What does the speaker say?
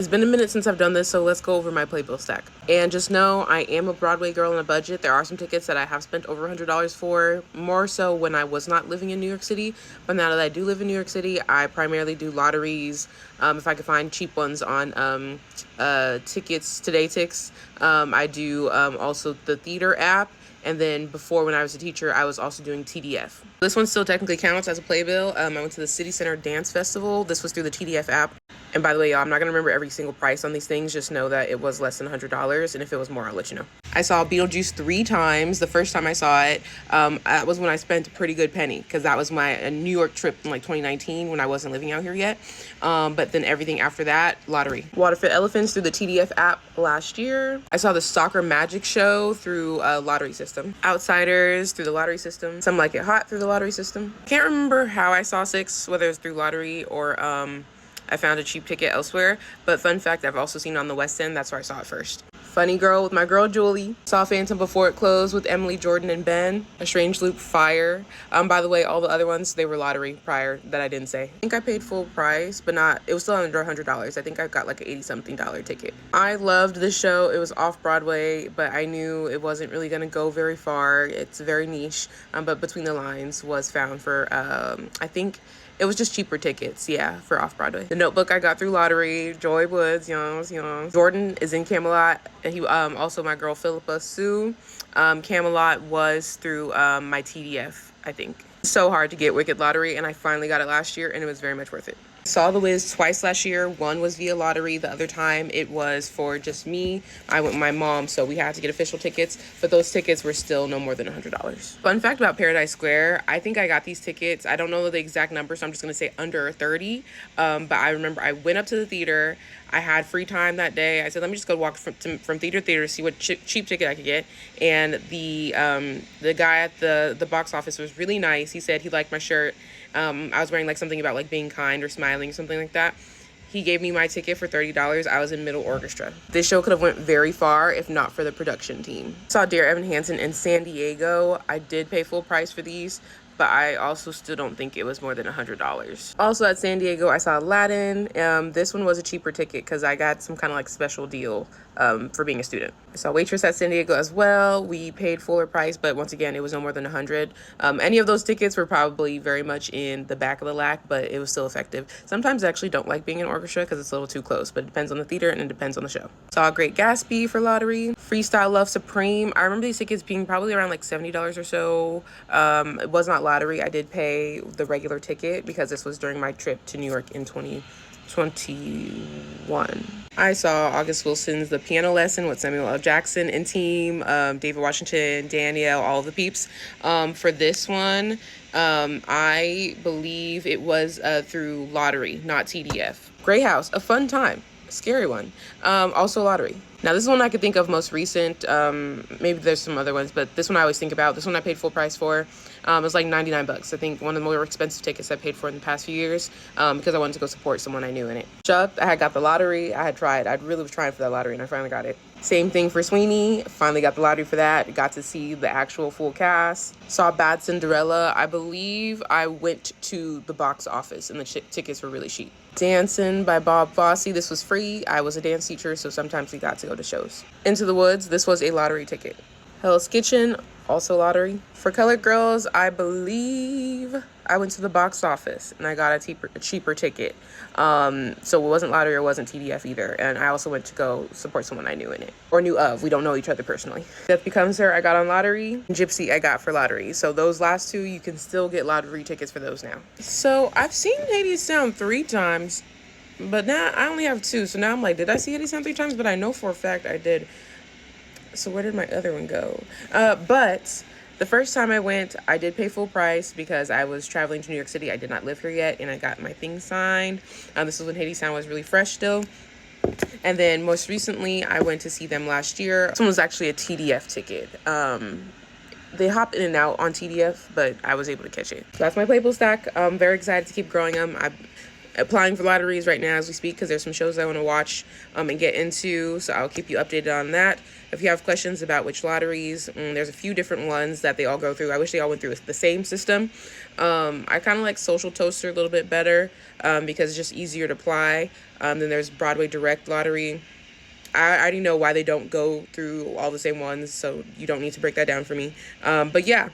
It's been a minute since I've done this, so let's go over my Playbill stack. And just know I am a Broadway girl on a budget. There are some tickets that I have spent over $100 for, more so when I was not living in New York City. But now that I do live in New York City, I primarily do lotteries. If I can find cheap ones on tickets, Today Tix. I do also the theater app. And then before, when I was a teacher, I was also doing TDF. This one still technically counts as a Playbill. I went to the City Center Dance Festival. This was through the TDF app. And by the way, y'all, I'm not going to remember every single price on these things. Just know that it was less than $100. And if it was more, I'll let you know. I saw Beetlejuice 3 times. The first time I saw it, that was when I spent a pretty good penny, because that was my New York trip in like 2019 when I wasn't living out here yet. But then everything after that, lottery. Waterfit Elephants through the TDF app last year. I saw the Soccer Magic Show through a lottery system. Outsiders through the lottery system. Some Like It Hot through the lottery system. Can't remember how I saw 6, whether it was through lottery or I found a cheap ticket elsewhere. But fun fact, I've also seen it on the West End. That's where I saw it first. Funny Girl with my girl Julie. Saw Phantom before it closed with Emily, Jordan, and Ben. A Strange Loop, Fire. By the way, all the other ones, they were lottery prior that I didn't say. I think I paid full price, but not, it was still under $100. I think I got like an $80-something ticket. I loved this show. It was off Broadway, but I knew it wasn't really gonna go very far. It's very niche, but Between the Lines was found for, I think, it was just cheaper tickets, yeah, for off-Broadway. The Notebook I got through lottery. Joy Woods, young. Jordan is in Camelot. And he also my girl Philippa Sue. Camelot was through my TDF, I think. So hard to get Wicked Lottery, and I finally got it last year, and it was very much worth it. Saw The Wiz twice last year. One was via lottery. The other time it was for just me. I went with my mom, so we had to get official tickets, but those tickets were still no more than $100. Fun fact about Paradise Square, I think I got these tickets, I don't know the exact number, so I'm just gonna say under 30. But I remember I went up to the theater. I had free time that day. I said, let me just go walk from theater to theater to see what cheap ticket I could get. And the guy at the box office was really nice. He said he liked my shirt. I was wearing like something about like being kind or smiling, something like that. He gave me my ticket for $30. I was in middle orchestra. This show could have went very far if not for the production team. Saw Dear Evan Hansen in San Diego. I did pay full price for these, but I also still don't think it was more than $100. Also at San Diego, I saw Aladdin. This one was a cheaper ticket because I got some kind of like special deal for being a student. I saw Waitress at San Diego as well. We paid fuller price, but once again, it was no more than $100. Any of those tickets were probably very much in the back of the lack, but it was still effective. Sometimes I actually don't like being in orchestra because it's a little too close, but it depends on the theater and it depends on the show. Saw Great Gatsby for lottery. Freestyle Love Supreme. I remember these tickets being probably around like $70 or so. It was not lottery. I did pay the regular ticket because this was during my trip to New York in 2021. I saw August Wilson's The Piano Lesson with Samuel L. Jackson and team, David Washington, Danielle, all the peeps. For this one, I believe it was through lottery, not TDF. Grey House, a fun time. Scary one. Also lottery. Now this is one I could think of most recent. Maybe there's some other ones, but this one I always think about. This one I paid full price for. It was like $99. I think one of the more expensive tickets I paid for in the past few years, because I wanted to go support someone I knew in it. Chuck, I had got the lottery. I had tried. I really was trying for that lottery, and I finally got it. Same thing for Sweeney. Finally got the lottery for that. Got to see the actual full cast. Saw Bad Cinderella. I believe I went to the box office, and the tickets were really cheap. Dancing by Bob Fosse. This was free. I was a dance teacher, so sometimes we got to go to shows. Into the Woods. This was a lottery ticket. Hell's Kitchen, also lottery. For Colored Girls, I believe I went to the box office and I got a cheaper ticket. So it wasn't lottery or it wasn't TDF either. And I also went to go support someone I knew in it, or knew of. We don't know each other personally. Death Becomes Her, I got on lottery. Gypsy, I got for lottery. So those last two, you can still get lottery tickets for those now. So I've seen Hadestown 3 times, but now I only have 2. So now I'm like, did I see Hadestown 3 times? But I know for a fact I did. So where did my other one go? But the first time I went, I did pay full price because I was traveling to New York City. I did not live here yet, and I got my things signed. This was when Hadestown was really fresh still. And then most recently, I went to see them last year. This one was actually a TDF ticket. They hop in and out on TDF, but I was able to catch it. So that's my Playbill stack. I'm very excited to keep growing them. applying for lotteries right now as we speak, because there's some shows I want to watch and get into, so I'll keep you updated on that. If you have questions about which lotteries, there's a few different ones that they all go through. I wish they all went through the same system. I kind of like Social Toaster a little bit better because it's just easier to apply. Then there's Broadway Direct Lottery. I already know why they don't go through all the same ones, so you don't need to break that down for me. But yeah,